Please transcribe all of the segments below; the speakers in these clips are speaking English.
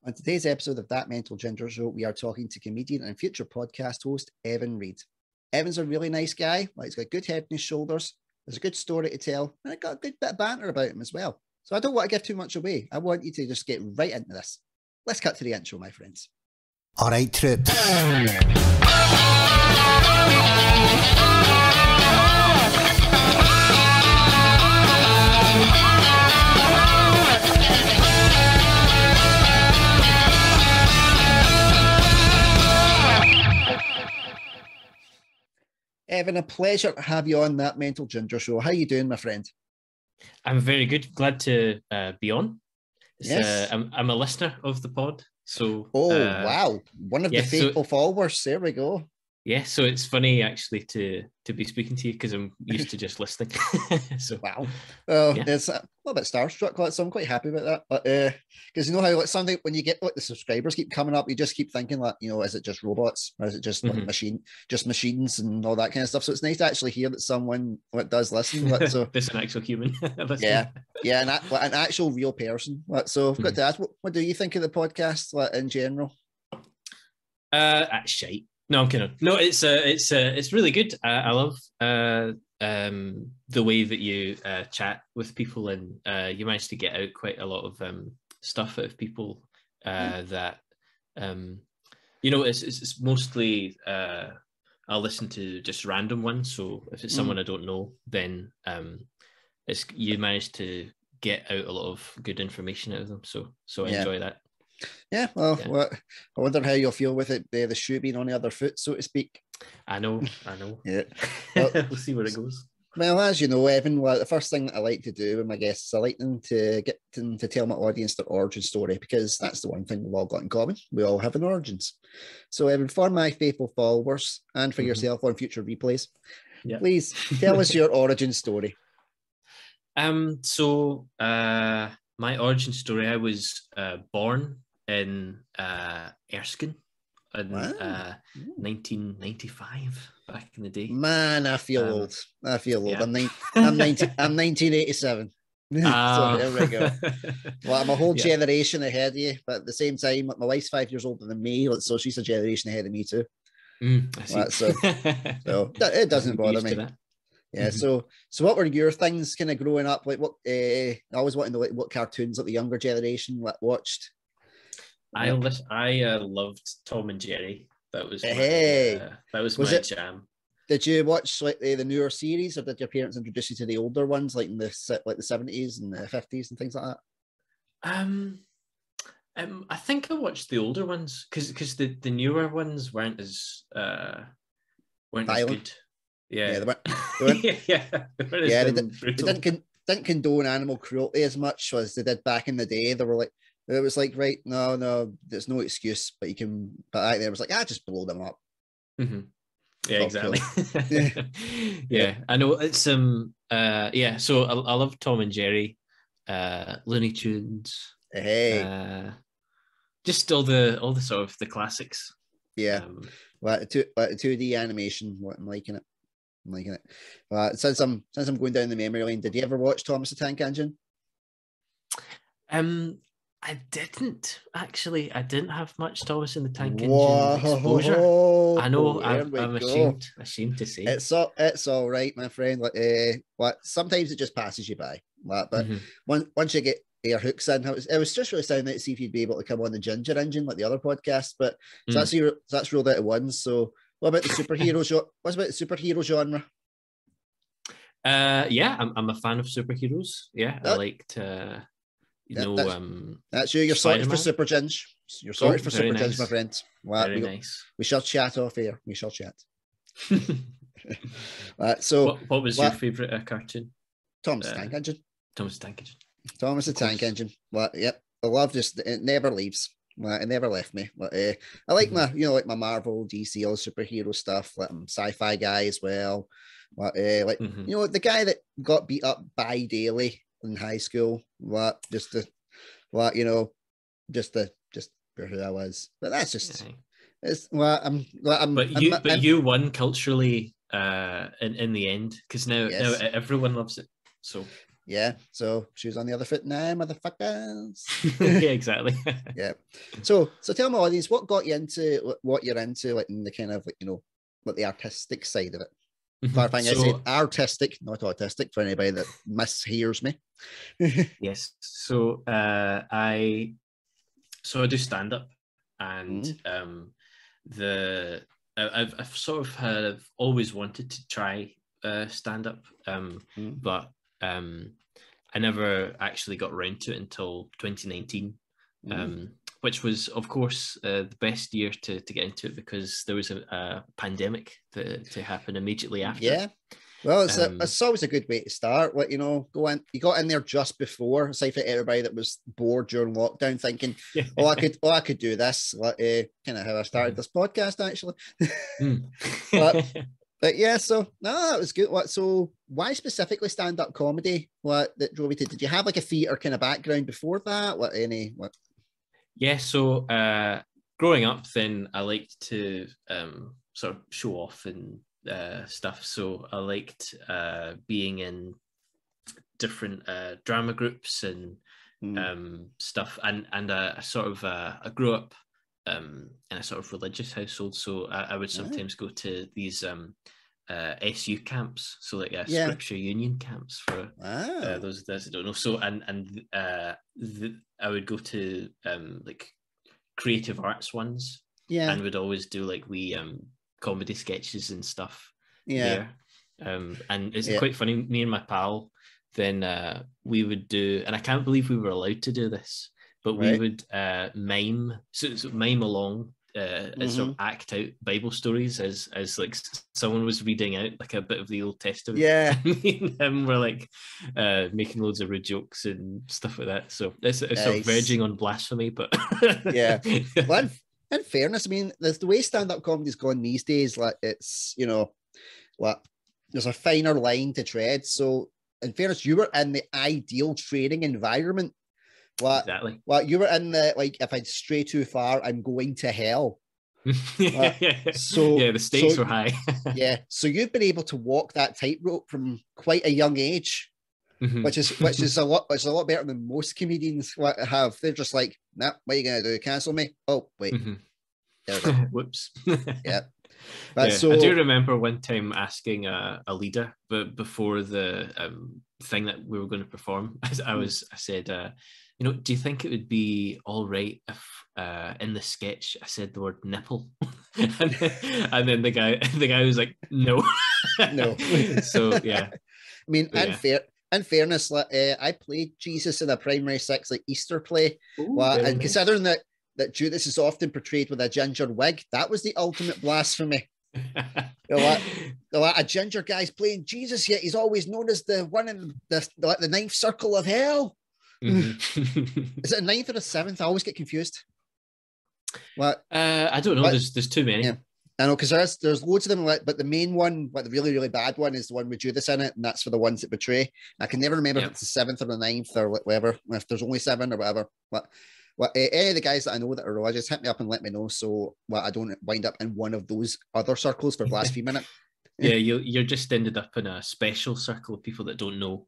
On today's episode of That Mental Ginger Show, we are talking to comedian and future podcast host, Evan Reid. Evan's a really nice guy. He's got a good head on his shoulders. There's a good story to tell, and I got a good bit of banter about him as well. So I don't want to give too much away. I want you to just get right into this. Let's cut to the intro, my friends. All right, troops. Evan, a pleasure to have you on That Mental Ginger Show. How you doing, my friend? I'm very good. Glad to be on. Yes. I'm a listener of the pod. So wow. One of the faithful followers. There we go. Yeah, so it's funny actually to be speaking to you because I'm used to just listening. So wow. It's a little bit starstruck, so I'm quite happy about that. But because you know how something when you get the subscribers keep coming up, you just keep thinking is it just robots or is it just machines and all that kind of stuff? So it's nice to actually hear that someone does listen. So there's an actual human. yeah, an actual real person. So I've got to ask, what do you think of the podcast in general? Shite. No, I'm kidding. No, it's really good. I love the way that you chat with people, and you manage to get out quite a lot of stuff out of people that it's mostly I'll listen to just random ones. So if it's someone I don't know, then you manage to get out a lot of good information out of them. So I enjoy that. Yeah, well, I wonder how you'll feel with it, the shoe being on the other foot, so to speak. I know. Yeah. Well, we'll see where it goes. Well, as you know, Evan, the first thing that I like to do with my guests, I like them to get them to tell my audience their origin story, because that's the one thing we've all got in common. We all have an origins. So, Evan, for my faithful followers and for yourself on future replays, please tell us your origin story. So my origin story, I was born in Erskine in 1995, back in the day. Man, I feel old. Yeah. I'm 1987. So there we go. Well, I'm a whole generation ahead of you, but at the same time, my wife's 5 years older than me, so she's a generation ahead of me too. I see. So it doesn't bother me. Yeah. So what were your things kind of growing up? Like, what I always wanted to know, what cartoons the younger generation watched. I loved Tom and Jerry. That was my jam. Did you watch the newer series, or did your parents introduce you to the older ones, like in the 70s and the 50s and things like that? I think I watched the older ones because the newer ones weren't as good. Yeah, they didn't condone animal cruelty as much as they did back in the day. They were like, it was like, right, no, there's no excuse, but you can. But back there was like, just blow them up. Mm-hmm. Yeah, exactly. Yeah, I know it's So I love Tom and Jerry, Looney Tunes. Just all the sort of the classics. Yeah, 2D animation. What I'm liking it. Since I'm going down the memory lane, did you ever watch Thomas the Tank Engine? I didn't actually. I didn't have much Thomas in the Tank Engine exposure. I know. I'm ashamed to say. It's all right, my friend. Sometimes it just passes you by. But once you get your hooks in, it was just really sounding to see if you'd be able to come on the Ginger Engine like the other podcast. But that's ruled out of one. So what about the superhero? What's about the superhero genre? I'm a fan of superheroes. Yeah, I like to. That's you. You're sorted for Super Ginge. You're sorted for Super Ginge, my friend. Very nice. We shall chat off here. We shall chat. So, what was your favourite cartoon? Thomas the Tank Engine. Thomas the Tank Engine. Thomas the Tank Engine. Yep. I love it never leaves. It never left me. I like my Marvel, DC, all superhero stuff. Like I'm sci-fi guy as well. The guy that got beat up by Daly in high school, just where who I was. But that's just you won culturally in the end, because now everyone loves it. So Yeah, so shoes on the other foot now, motherfuckers. Yeah, exactly. Yeah. So tell my audience, what got you into what you're into, like in the kind of like, you know, like the artistic side of it. Clarifying, I said So artistic, not autistic, for anybody that mishears me. yes, so I do stand up, and Mm, I've sort of have always wanted to try stand up, mm, but I never actually got around to it until 2019, mm. which was, of course, the best year to get into it because there was a pandemic to happen immediately after. Yeah. Well, Um, it's always a good way to start. What, you know, go in. You got in there just before, aside for everybody that was bored during lockdown, thinking, "Oh, I could do this." Like, kind of how I started this podcast, actually. Mm. but But yeah, so no, that was good. What? So why specifically stand up comedy? What that drove you to? Did you have like a theater kind of background before that? What any? What? Yeah, so growing up, then I liked to sort of show off and stuff. So I liked being in different drama groups and Mm, stuff. And I sort of I grew up in a sort of religious household, so I would ah, sometimes go to these SU camps, so like yeah. Scripture Union camps for Wow. those of us that don't know. So I would go to like creative arts ones, Yeah. and would always do like comedy sketches and stuff Yeah. there. And it's Yeah. quite funny. Me and my pal, then we would do, and I can't believe we were allowed to do this, but we Right. would mime, so mime along. And sort Mm-hmm. of act out Bible stories as like someone was reading out like a bit of the Old Testament, Yeah. and me and him were like making loads of rude jokes and stuff like that. So it's sort of Nice. verging on blasphemy, but Yeah. Well, in fairness, I mean, there's the way stand-up comedy's gone these days. Like it's, you know, like there's a finer line to tread. So in fairness, you were in the ideal training environment. What? exactly. What you were in the like? If I stray too far, I'm going to hell. What? Yeah, the stakes were high. Yeah. So you've been able to walk that tightrope from quite a young age, which is a lot better than most comedians have. They're just like, nah, what are you gonna do? Cancel me? Oh wait, there we go. Whoops. Yeah. But Yeah, I do so remember one time asking a leader, but before the thing that we were going to perform, I said, you know, do you think it would be all right if in the sketch I said the word nipple? and then the guy was like, no. no. So yeah, I mean, but yeah. in fairness, like, I played Jesus in a primary six like Easter play. Ooh, Well, very and nice. considering that Judas is often portrayed with a ginger wig, that was the ultimate blasphemy. You know what? A ginger guy's playing Jesus, yet he's always known as the one in the ninth circle of hell. Is it a ninth or a seventh? I always get confused. What? I don't know. But There's too many. yeah, I know because there's loads of them. But the main one, but the really really bad one, is the one with Judas in it, and that's for the ones that betray. I can never remember if Yeah. it's the seventh or the ninth or whatever. If there's only seven or whatever. But any of the guys that I know that are religious, hit me up and let me know so I don't wind up in one of those other circles for blaspheming it. Yeah, you're just ended up in a special circle of people that don't know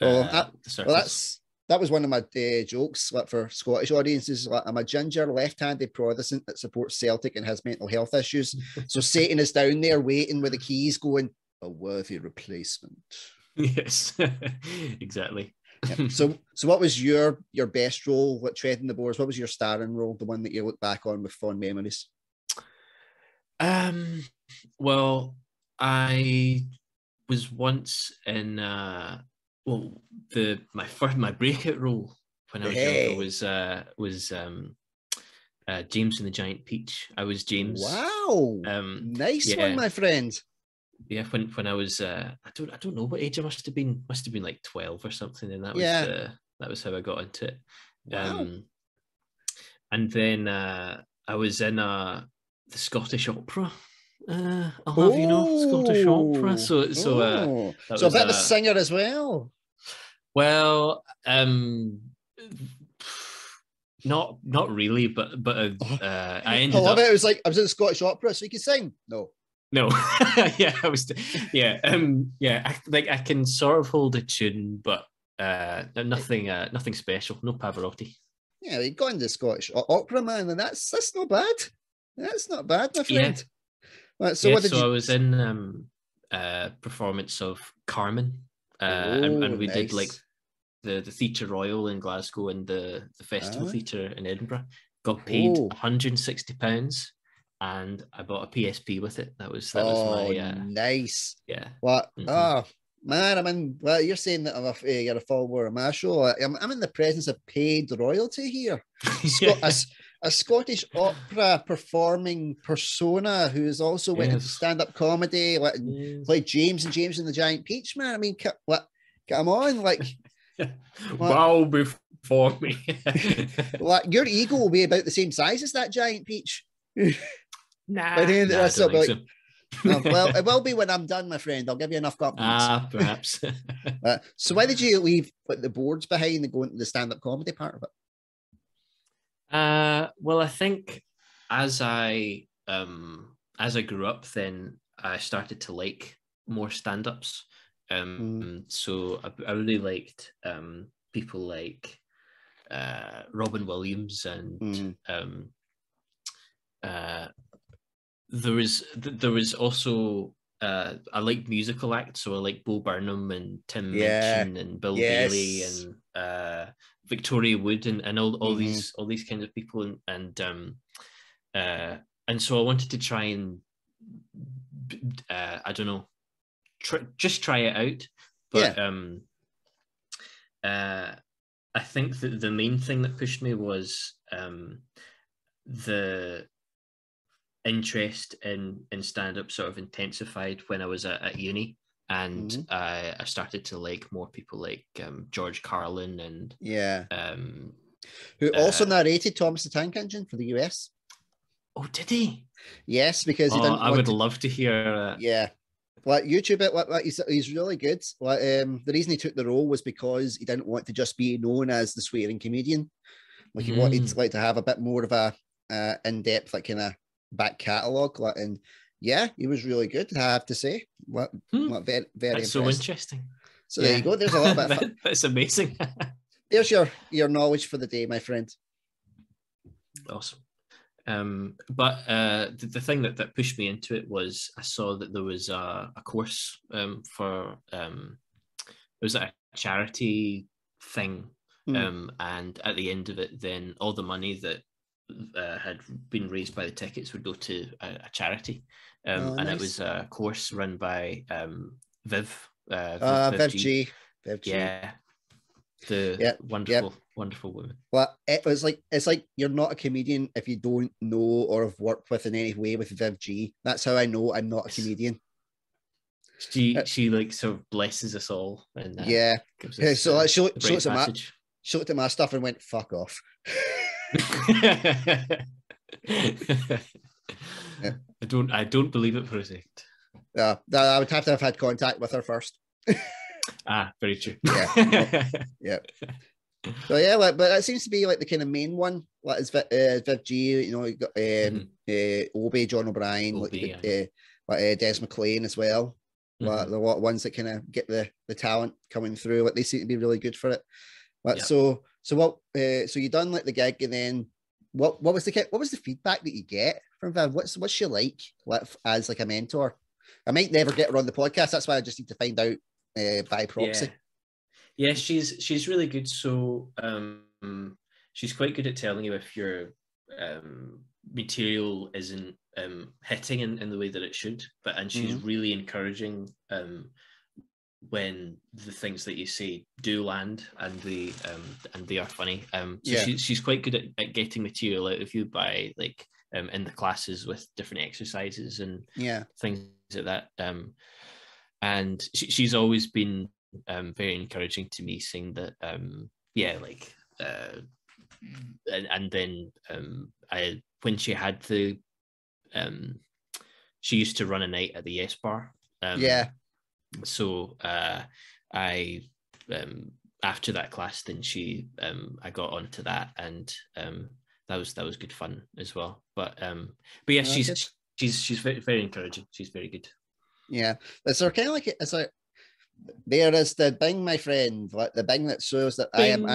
Oh, the well, circles. that was one of my jokes like, for Scottish audiences. Like, I'm a ginger left-handed Protestant that supports Celtic and has mental health issues. So Satan is down there waiting with the keys, going a worthy replacement. Yes, exactly. Yeah. So what was your best role? What treading the boards? What was your starring role? The one that you look back on with fond memories? Um, well, I was once in well my breakout role when I was younger Hey, was James and the Giant Peach. I was James. wow, nice one, Yeah, my friend. yeah. When I was I don't know what age I must have been. Must have been like 12 or something, and Yeah, that was how I got into it. wow. Um, and then I was in the Scottish Opera. I'll have you know, Scottish Opera. Oh, So oh. that So a was bit of a singer as well. well, not really, but I I ended love up it. It was like I was in the Scottish Opera, so you can sing. No. no, yeah, I was yeah, yeah. Like I can sort of hold a tune, but nothing special, no Pavarotti. Yeah, we got into Scottish opera, man, and that's not bad. That's not bad, my Yeah, friend. Right, so yeah. what did So you? I was in performance of Carmen, Oh, and we did like nice. the Theatre Royal in Glasgow and the Festival Ah, Theatre in Edinburgh. Got paid oh, £160, and I bought a PSP with it. That was oh, my nice. yeah. What? Mm-hmm. Oh, man, I'm in. Well, you're saying that you're a follower of my show. I'm in the presence of paid royalty here. Scott, a Scottish opera performing persona who has also went into Yes. stand-up comedy, like, and Yes. played James and James and the Giant Peach, man. I mean, what? Come on, like, Wow, before me. like your ego will be about the same size as that Giant Peach. But Nah, then nah, I that's don't not think like, so. oh, well, it will be when I'm done, my friend. I'll give you enough compliments. Perhaps. So why did you leave like the boards behind and go into the stand-up comedy part of it? Well, I think as I grew up, then I started to like more stand-ups. Mm, So I really liked people like Robin Williams, and mm, uh, there was also I like musical acts, so I like Bo Burnham and Tim yeah. Minchin and Bill Bailey Yes. and Victoria Wood, and all Mm-hmm. these kinds of people, and so I wanted to try and I don't know, just try it out, Yeah. but uh, I think that the main thing that pushed me was the interest in stand up sort of intensified when I was at uni, and Mm-hmm. I started to like more people like George Carlin and Yeah. um, Who also uh, narrated Thomas the Tank Engine for the US. oh, did he? Yes, because he Oh, didn't I want would to. love to hear that. Yeah. Like YouTube it, like, he's really good. Like, the reason he took the role was because he didn't want to just be known as the swearing comedian. Like he wanted Mm. to, like, to have a bit more of a in-depth, like, kind of back catalogue. Like, and yeah, he was really good, I have to say. Hmm. Very, very That's so impressed. interesting. So there you Yeah, go. There's a little bit of that's amazing. there's your knowledge for the day, my friend. Awesome. But the thing that pushed me into it was I saw that there was a course for it was a charity thing, Hmm. and at the end of it, then all the money that had been raised by the tickets would go to a charity, Oh, and it nice. was a course run by Viv Viv Gee. Gee. Viv Gee. Yeah, the Yep. Yep. wonderful woman. Well, it was like, it's like you're not a comedian if you don't know or have worked with in any way with Viv G. That's how I know I'm not a comedian. She like sort of blesses us all and Yeah. gives Yeah, us so like, the rite of passage. she looked at my stuff and went, "Fuck off." Yeah. I don't believe it for a second. Yeah, I would have to have had contact with her first. Very true. Yeah. No. Yeah. So yeah, like, but it seems to be like the kind of main one. Like, it's Viv G. You know, you got Obi, John O'Brien, like Obi, Des McLean as well. Like, mm-hmm. the lot of ones that kind of get the talent coming through. Like, they seem to be really good for it. Like, Yep. so what? So you done like the gig, and then what was the feedback that you get from Viv? What's she like as like a mentor? I might never get her on the podcast. That's why I just need to find out by proxy. Yeah. Yeah, she's really good. So she's quite good at telling you if your material isn't hitting in the way that it should. And she's really encouraging when the things that you say do land and they are funny. So Yeah. she's quite good at getting material out of you by like in the classes with different exercises and Yeah. things like that. And she's always been very encouraging to me, saying that and then when she had she used to run a night at the Yes Bar. Yeah. So I after that class, then I got onto that, and that was good fun as well. But yeah, she's very, very encouraging. She's very good. Yeah. It's sort of kind of like it's like There is the Bing, my friend, like the Bing that shows that Bing.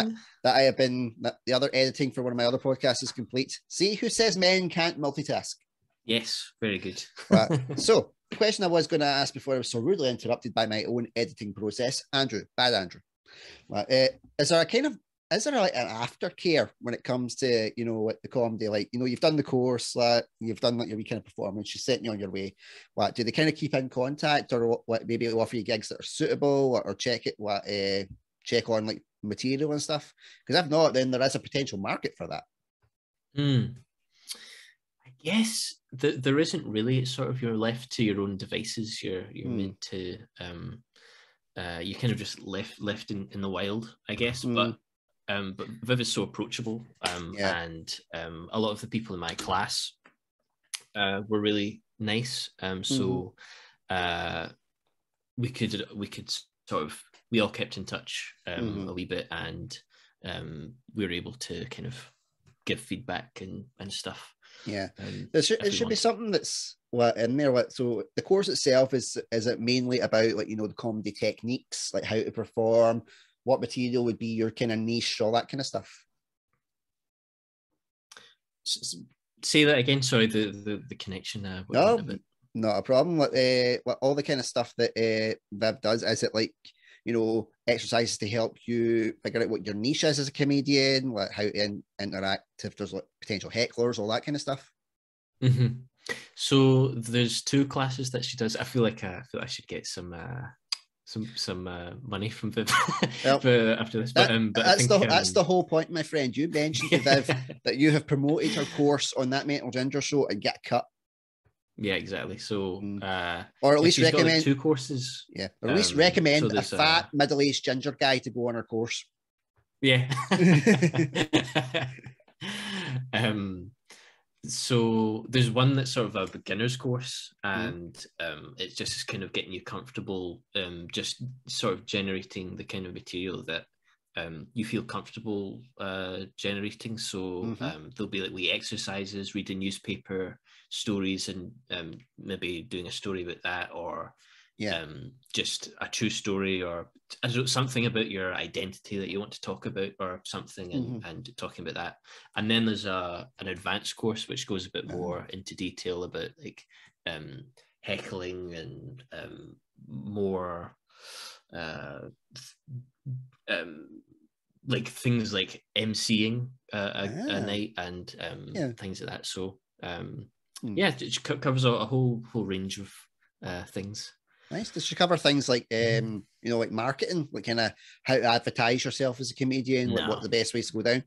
I have been that the other editing for one of my other podcasts is complete. See who says men can't multitask? Yes, very good. Right. So the question I was going to ask before I was so rudely interrupted by my own editing process, Andrew, bad Andrew. Right. Is there a kind of is there like an aftercare when it comes to like the comedy? Like you've done the course, like you've done like your wee kind of performance, you're setting you on your way. What do they kind of keep in contact, or what maybe offer you gigs that are suitable, or check it check on like material and stuff? Because if not, then there is a potential market for that. I guess there isn't really. It's sort of you're left to your own devices. You're meant to you kind of just left in the wild, I guess. But Viv is so approachable, and a lot of the people in my class were really nice. So we could sort of we all kept in touch a wee bit, and we were able to kind of give feedback and stuff. Yeah, there should be something that's in there. So the course itself is it mainly about like the comedy techniques, like how to perform, what material would be your kind of niche, all that kind of stuff? Say that again. Sorry, the connection. No, not a problem. What all the kind of stuff that Viv does, is it like exercises to help you figure out what your niche is as a comedian, like how to interact if there's like potential hecklers, all that kind of stuff? So there's 2 classes that she does. I feel like I should get some money from Viv after this. But that's the whole point, my friend. You mentioned to Viv that you have promoted her course on That Mental Ginger show and get a cut. Yeah, exactly. So, or at least recommend like 2 courses. Yeah, or at least recommend a fat middle-aged ginger guy to go on her course. Yeah. So there's one that's sort of a beginner's course, and it's just kind of getting you comfortable, just sort of generating the kind of material that you feel comfortable generating. So there'll be like wee exercises, reading newspaper stories, and maybe doing a story about that, or just a true story, or I don't know, something about your identity that you want to talk about, or something, and talking about that. And then there's an advanced course which goes a bit more into detail about like heckling and more like things like emceeing a night and things like that. So it covers a whole range of things. Nice. Does she cover things like like marketing, like kind of how to advertise yourself as a comedian, like what the best ways to go down?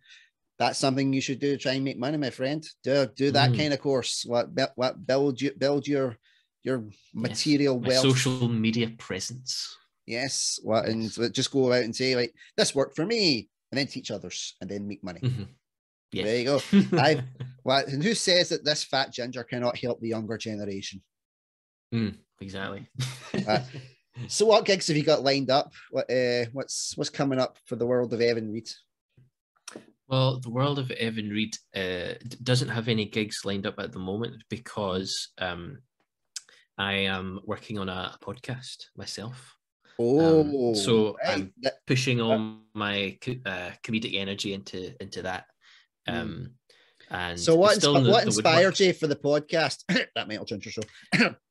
That's something you should do to try and make money, my friend. Do that kind of course. What build your material wealth, social media presence. Yes. And just go out and say like, this worked for me, and then teach others, and then make money. Yeah. There you go. And who says that this fat ginger cannot help the younger generation? Exactly. So what gigs have you got lined up? What's coming up for the world of Evan Reid? Well, the world of Evan Reid doesn't have any gigs lined up at the moment because I am working on a podcast myself. So I'm pushing all my comedic energy into that. And so what inspired you for the podcast? That Mental Ginger show.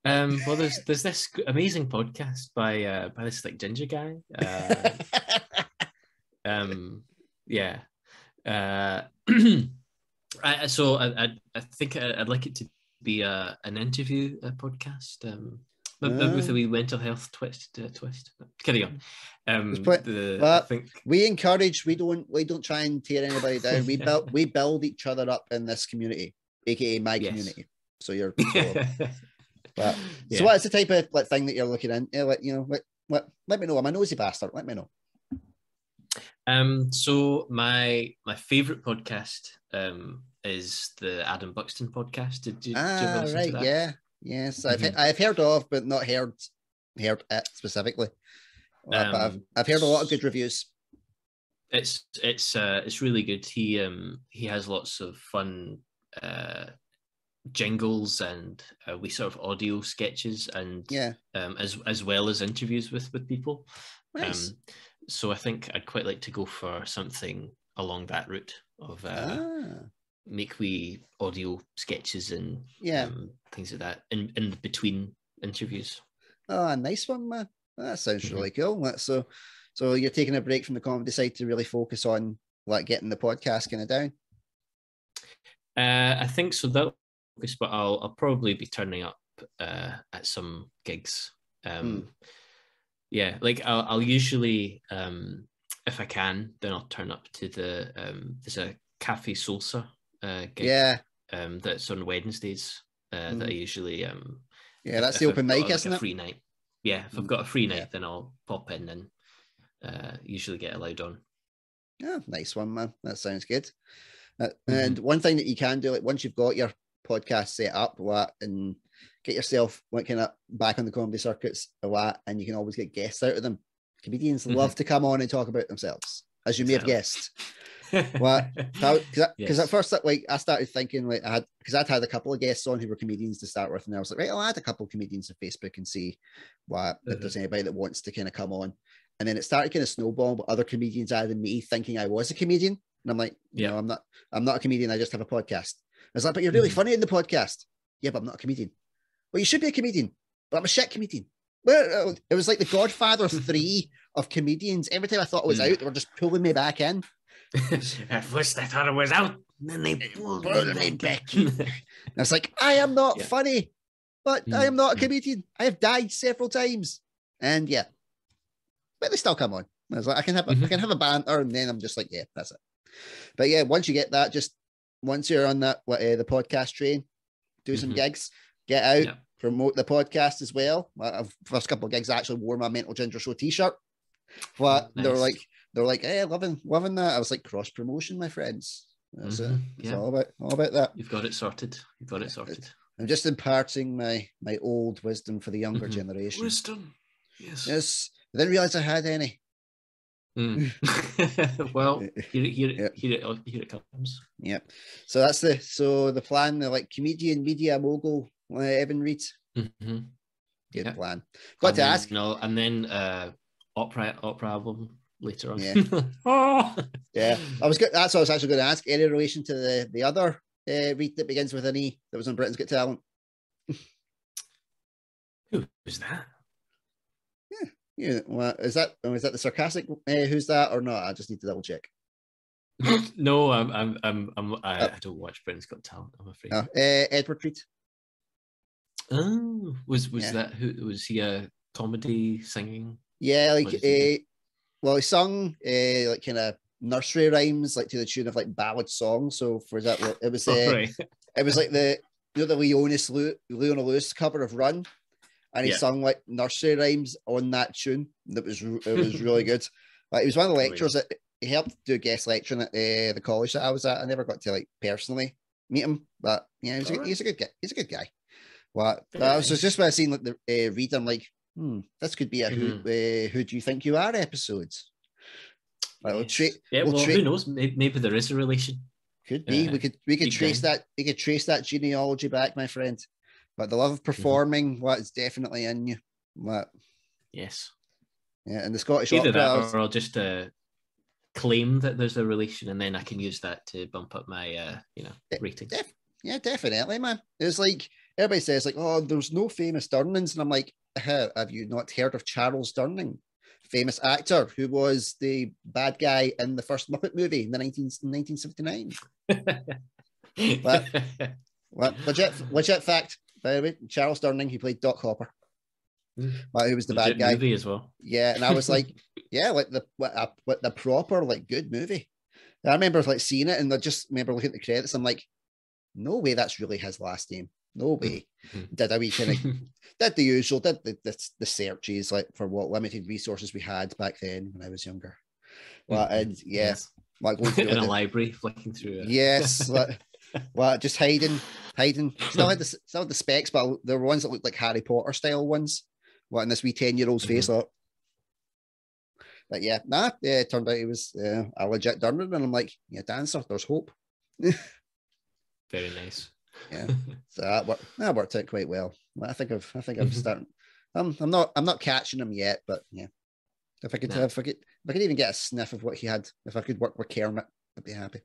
Well, there's this amazing podcast by this like ginger guy. Yeah. So I think I'd like it to be an interview podcast. With a wee mental health twist. Carry on. I think we encourage. We don't try and tear anybody down. We build each other up in this community, aka my community. So you're. So what's the type of like thing that you're looking into? Let me know. I'm a nosy bastard. Let me know. So my favorite podcast is the Adam Buxton podcast. Did you ever listen to that? Yeah. Yes, I've heard of, but not heard it specifically. But I've heard a lot of good reviews. It's really good. He has lots of fun jingles and we sort of audio sketches and Yeah. as well as interviews with people. Nice. So I think I'd quite like to go for something along that route of make we audio sketches and things like that in between interviews. Oh, a nice one, man. That sounds really cool. So you're taking a break from the comedy side to really focus on like getting the podcast kind of down. I think so. That focus, but I'll probably be turning up at some gigs. Yeah, like I'll usually, if I can, then I'll turn up to the there's a Cafe Salsa gig. Yeah. That's on Wednesdays. That I usually yeah, that's the open mic, isn't it? Free night. Yeah, if I've got a free night, then I'll pop in and usually get allowed on. Yeah, nice one, man. That sounds good. And one thing that you can do, like once you've got your podcast set up, and get yourself kind of back on the comedy circuits and you can always get guests out of them. Comedians love to come on and talk about themselves, as you may have guessed. Because at first, like I started thinking, like I'd had a couple of guests on who were comedians to start with, and I was like, right, I'll add a couple of comedians to Facebook and see if there's anybody that wants to kind of come on. And then it started kind of snowballing, but other comedians added me thinking I was a comedian, and I'm like, no, I'm not a comedian. I just have a podcast. I was like, but you're really funny in the podcast. Yeah, but I'm not a comedian. Well, you should be a comedian, but I'm a shit comedian. Well, it was like the Godfather 3 of comedians. Every time I thought it was out, they were just pulling me back in. At first, I thought it was out, and then they pulled me back in. I was like, I am not funny, but I am not a comedian. I have died several times, and but they still come on. I was like, I can have a banter, and then I'm just like, yeah, that's it. But yeah, once you get that, once you're on that the podcast train, do some gigs, get out, promote the podcast as well. First couple of gigs, I actually wore my Mental Ginger Show t-shirt. But nice. They're like, hey, loving that. I was like, cross promotion, my friends. That's it. It's all about that. You've got it sorted. I'm just imparting my old wisdom for the younger generation. Wisdom, yes. Yes, I didn't realize I had any. Well, here it comes. Yep. So that's the plan. The like comedian, media mogul, Evan Reid. Good plan. Got to ask. No, and then opera album later on. Yeah. I was good. That's what I was actually going to ask. Any relation to the other Reid that begins with an E that was on Britain's Got Talent? Who was that? Yeah, well, is that the sarcastic? Who's that or not? I just need to double check. No, I don't watch Britain's Got Talent. I'm afraid. Edward Reid. Oh, was that who? Was he a comedy singing? Yeah, like he sung like kind of nursery rhymes, like to the tune of like ballad songs. So for that, it was it was like the the Leona Lewis cover of Run. And he sung like nursery rhymes on that tune. It was really good. Like, he was one of the lecturers that he helped do guest lecturing at the college that I was at. I never got to like personally meet him, but yeah, he's a good guy. He's a good guy. I was just when I seen like the Reid, I'm like, this could be a who do you think you are episodes. Like, who knows? Maybe there is a relation. Could be. We could trace that. We could trace that genealogy back, my friend. But the love of performing, is definitely in you. Yes. Yeah, and the Scottish Either Opera. That, or I'll just claim that there's a relation, and then I can use that to bump up my, rating. Definitely, man. It's like everybody says, like, oh, there's no famous Durnings, and I'm like, have you not heard of Charles Durning, famous actor who was the bad guy in the first Muppet movie in 1979? Legit fact. By the way, Charles Durning, he played Doc Hopper. Who was the bad guy? Movie as well. Yeah, and I was like, like the proper like good movie. And I remember like seeing it, and I just remember looking at the credits. I'm like, no way, that's really his last name. No way. Did a wee kind of did the usual, did the searches like for what limited resources we had back then when I was younger. And like going through in a library, flicking through it. Yes. Just hiding. Still had the specs, but there were ones that looked like Harry Potter style ones. In this wee 10-year-old's face up. But it turned out he was a legit Durnan, and I'm like, dancer, there's hope. Very nice. Yeah, so that worked out quite well. I think I'm starting. I'm not catching him yet, but yeah, if I could even get a sniff of what he had, if I could work with Kermit, I'd be happy.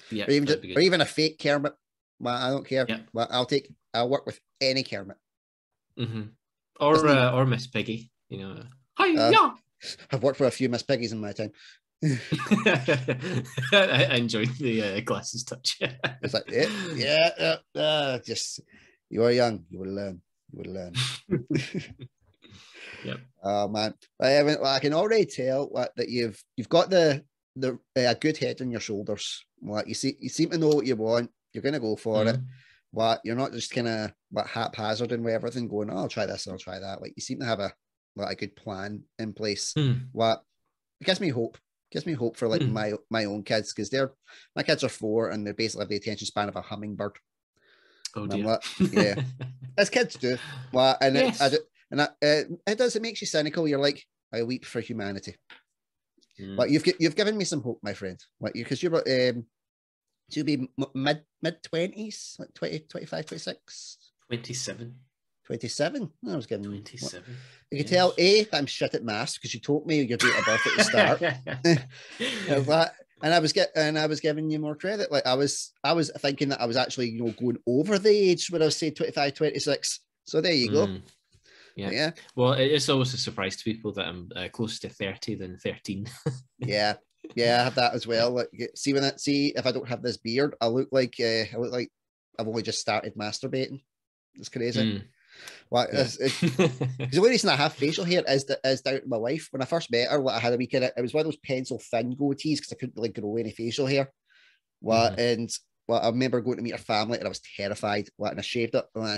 Yeah, or even a fake Kermit. Well, I don't care. Yeah. Well, I'll work with any Kermit. Or Miss Piggy, you know. Hi-ya! I've worked with a few Miss Piggies in my time. I enjoyed the glasses touch. It's like, just you are young, you will learn. Yep. Oh man, I can already tell that you've got a good head on your shoulders. Like you seem to know what you want. You're gonna go for it. What you're not just kind of haphazard and with everything going. Oh, I'll try this and I'll try that. Like you seem to have a good plan in place. What it gives me hope. Gives me hope for like my own kids, because my kids are 4 and they basically have the attention span of a hummingbird. Oh dear. Yeah, as kids do. Well, and yes. it does. It makes you cynical. You're like, I weep for humanity. But you've given me some hope, my friend. Like because you're to be mid 20s, like 20, 25, 26, 27. 27. I was giving 27. You can tell that I'm shit at maths because you told me your date of birth at the start. And I was giving you more credit. Like I was thinking that I was actually going over the age when I was saying 25, 26. So there you go. Yeah. Well, it's always a surprise to people that I'm closer to 30 than 13. Yeah, I have that as well. Like, see if I don't have this beard, I look like I've only just started masturbating. It's crazy. The only reason I have facial hair is down to my wife. When I first met her, I had a week in it. It was one of those pencil thin goatees because I couldn't really grow any facial hair. And I remember going to meet her family and I was terrified. And I shaved it. And I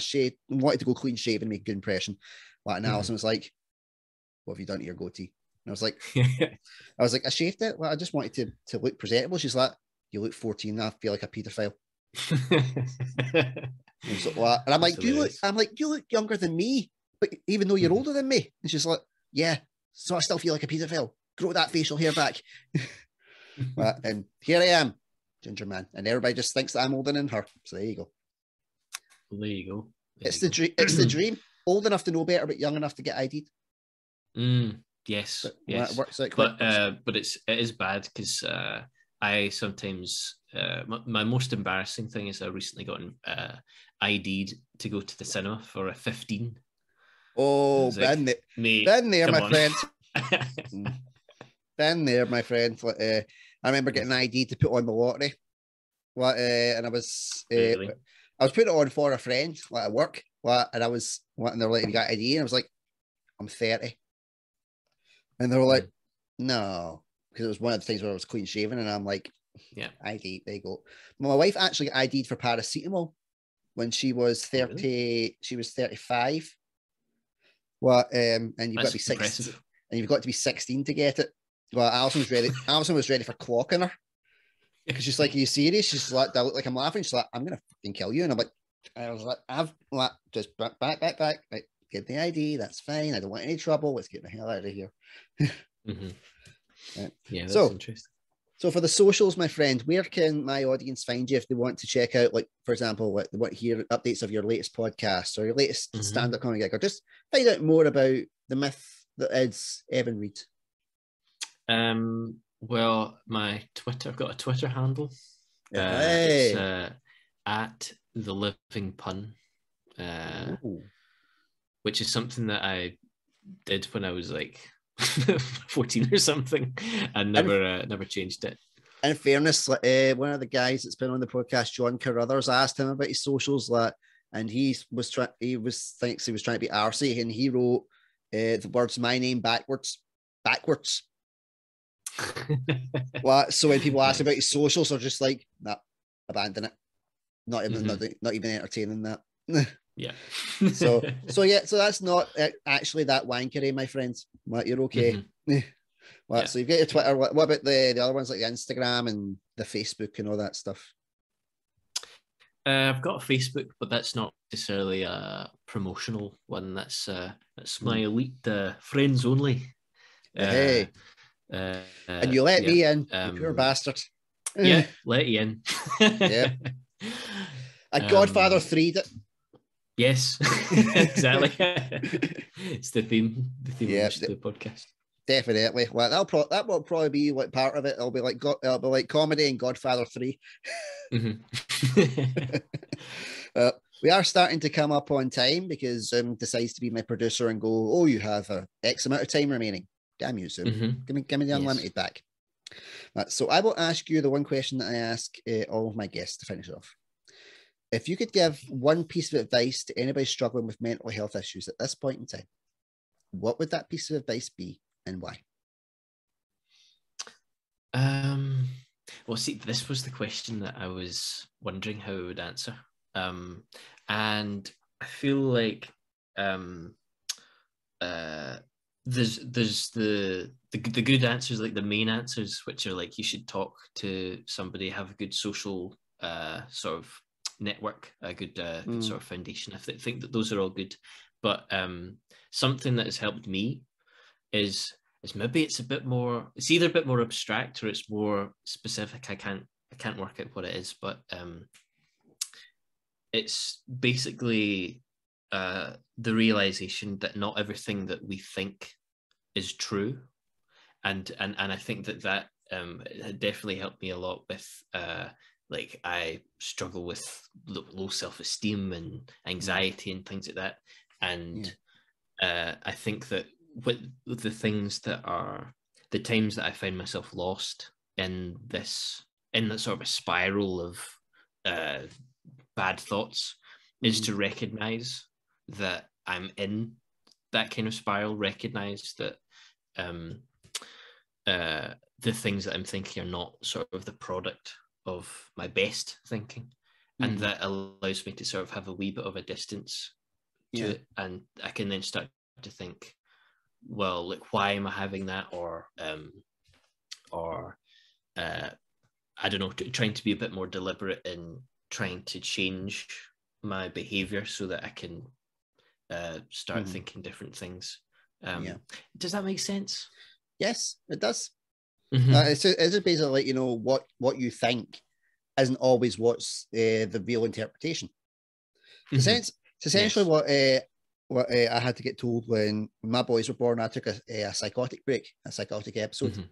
wanted to go clean shaven and make a good impression. And Alison was like, "What have you done to your goatee?" And I was like, I shaved it. I just wanted to look presentable. She's like, "You look 14. I feel like a paedophile." And I'm like, you look younger than me, but even though you're older than me. And she's like, yeah, so I still feel like a paedophile. Grow that facial hair back. And here I am, ginger man, and everybody just thinks that I'm older than her. So there you go. It's the dream. Old enough to know better, but young enough to get ID'd. Yes, yes. It works out but it is bad because I sometimes my most embarrassing thing is I recently got ID'd to go to the cinema for a 15. Oh, been there, my friend. Been there, my friend. I remember getting ID to put on the lottery. And I was really? I was putting it on for a friend at work. And I was and they were like, "You got ID?" And I was like, "I'm 30." And they were like, "No," because it was one of the things where I was clean shaven, and I'm like, "Yeah, ID." There you go. My wife actually got ID'd for paracetamol when she was 30. Oh, really? She was 35. And you've got to be 16, and you've got to be 16 to get it. Well, Alison was ready. Alison was ready for clocking her because she's like, "Are you serious?" She's like, "I look like I'm laughing." She's like, "I'm gonna fucking kill you." And I'm like, I was like, just back. Right, get the ID. That's fine. I don't want any trouble. Let's get the hell out of here. Right. Yeah, that's interesting. So for the socials, my friend, where can my audience find you if they want to check out, like, for example, they want to hear updates of your latest podcast or your latest stand-up comedy gig, or just find out more about the myth that is Evan Reid? Well, my Twitter, I've got a Twitter handle. Hey. It's at the Living Pun, which is something that I did when I was like 14 or something, and never changed it. In fairness, one of the guys that's been on the podcast, John Carruthers, asked him about his socials, and he thinks he was trying to be arsey, and he wrote the words "my name" backwards. So when people ask about his socials, they're just like, "Nah, abandon it. Not even entertaining that." Yeah. so that's not actually that wankery, my friends. You're okay. So you've got your Twitter. What about the other ones like the Instagram and the Facebook and all that stuff? I've got a Facebook, but that's not necessarily a promotional one. That's my elite friends only. Hey. And you let me in, you poor bastard. Yeah, let you in. Yeah. A Godfather 3'd it. Yes, exactly. It's the theme of the podcast. Definitely. Well, that will probably be like part of it. It'll be like comedy and Godfather 3. We are starting to come up on time because decides to be my producer and go, oh, you have X amount of time remaining. Damn you, Zoom. Give me the unlimited back. So I will ask you the one question that I ask all of my guests to finish off. If you could give one piece of advice to anybody struggling with mental health issues at this point in time, what would that piece of advice be and why? Well, see, this was the question that I was wondering how I would answer. And I feel like there's the good answers, like the main answers, which are like you should talk to somebody, have a good social sort of network, a good sort of foundation. I think that those are all good, but something that has helped me is maybe it's either a bit more abstract or it's more specific. I can't work out what it is, but it's basically the realization that not everything that we think is true, and I think that definitely helped me a lot with like I struggle with low self-esteem and anxiety and things like that, and I think that with the things that are the times that I find myself lost in that sort of a spiral of bad thoughts is to recognize that I'm in that kind of spiral, recognize that the things that I'm thinking are not sort of the product of my best thinking, and that allows me to sort of have a wee bit of a distance to it, and I can then start to think, well, like, why am I having that, or I don't know, trying to be a bit more deliberate in trying to change my behavior so that I can start thinking different things. Does that make sense? Yes, it does. It's just basically like, you know, what you think isn't always what's the real interpretation. It's essentially what I had to get told when my boys were born. I took a psychotic break, a psychotic episode.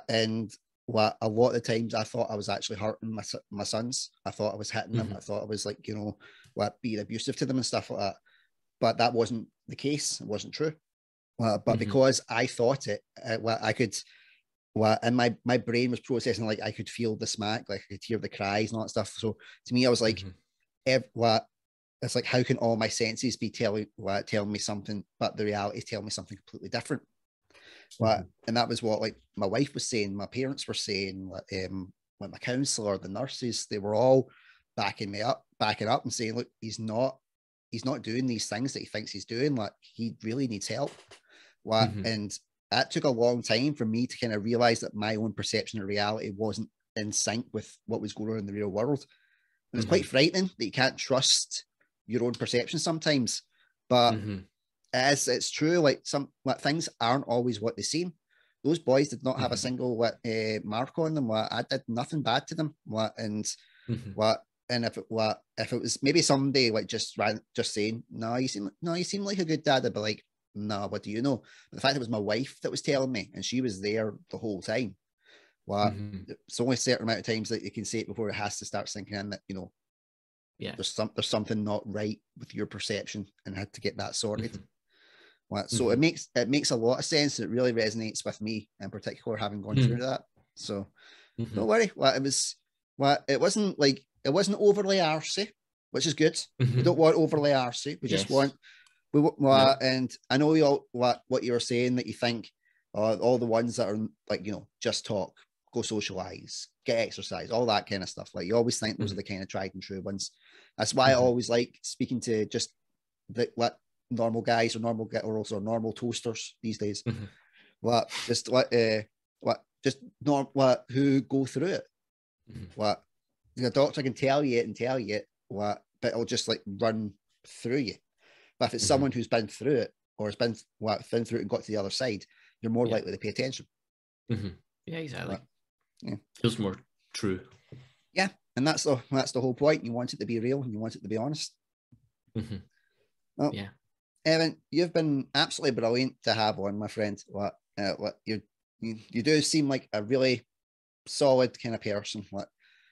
And a lot of the times I thought I was actually hurting my sons. I thought I was hitting them. I thought I was like, you know, being abusive to them and stuff like that. But that wasn't the case. It wasn't true. But because I thought it, and my brain was processing, like I could feel the smack, like I could hear the cries and all that stuff. So to me, I was like, it's like, how can all my senses be telling me something, but the reality is telling me something completely different? And that was what like my wife was saying, my parents were saying, like my counselor, the nurses, they were all backing up and saying, look, he's not doing these things that he thinks he's doing. Like, he really needs help. And that took a long time for me to kind of realize that my own perception of reality wasn't in sync with what was going on in the real world. And it's quite frightening that you can't trust your own perception sometimes, but it's true. Like things aren't always what they seem. Those boys did not have a single mark on them. I did nothing bad to them. And if it was maybe somebody like just saying, no, you seem like a good dad, I'd be like, no, what do you know? But the fact it was my wife that was telling me, and she was there the whole time. It's only a certain amount of times that you can say it before it has to start sinking in that, you know, there's something not right with your perception, and had to get that sorted. So it makes a lot of sense, and it really resonates with me in particular, having gone through that. So don't worry. It wasn't overly arsey, which is good. We don't want overly arsey. We just want and I know you all what you were saying, that you think all the ones that are like, you know, just talk, go socialize, get exercise, all that kind of stuff. Like, you always think those are the kind of tried and true ones. That's why I always like speaking to just normal guys or normal girls or normal toasters these days. Who go through it. The doctor can tell you but it'll just like run through you. But if it's someone who's been through it, or has been through it and got to the other side, you're more likely to pay attention. Yeah, exactly. Feels more true. Yeah, And that's the whole point. You want it to be real and you want it to be honest. Mm-hmm. Well, yeah. Evan, you've been absolutely brilliant to have on, my friend. You do seem like a really solid kind of person.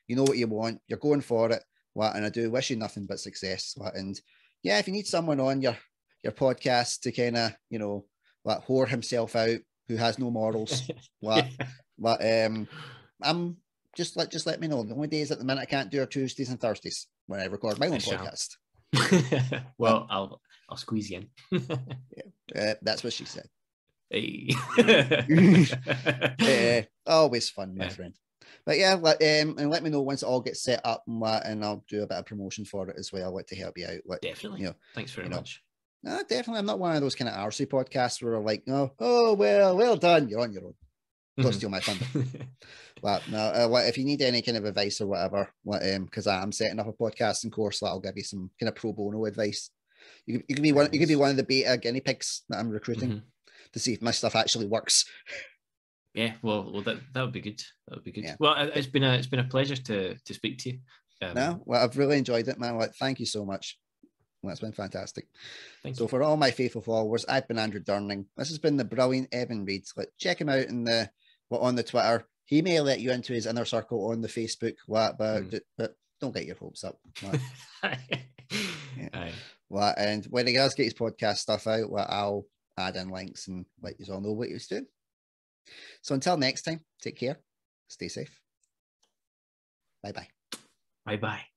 You know what you want, you're going for it. And I do wish you nothing but success. And yeah, if you need someone on your podcast to kind of, whore himself out, who has no morals, I'm just let me know. The only days at the minute I can't do are Tuesdays and Thursdays when I record my own podcast. Well, I'll squeeze you in. That's what she said. Hey. Always fun, my friend. But yeah, and let me know once it all gets set up, and I'll do a bit of promotion for it as well. I'd like to help you out. Definitely. Thanks very much. No, definitely. I'm not one of those kind of RC podcasts where we're like, oh, well done. You're on your own. Don't steal my thunder. But no, if you need any kind of advice or whatever, because I'm setting up a podcasting course, that'll give you some kind of pro bono advice. You could be one. You could be one of the beta guinea pigs that I'm recruiting to see if my stuff actually works. Yeah, well, that would be good. That would be good. Yeah. Well, it's been a pleasure to speak to you. I've really enjoyed it, man. Thank you so much. That's been fantastic. Thank you. For all my faithful followers, I've been Andrew Durning. This has been the brilliant Evan Reid. Check him out on the Twitter. He may let you into his inner circle on the Facebook, but don't get your hopes up. And when he does get his podcast stuff out, I'll add in links and let you all know what he's doing. So until next time, take care, stay safe. Bye-bye. Bye-bye.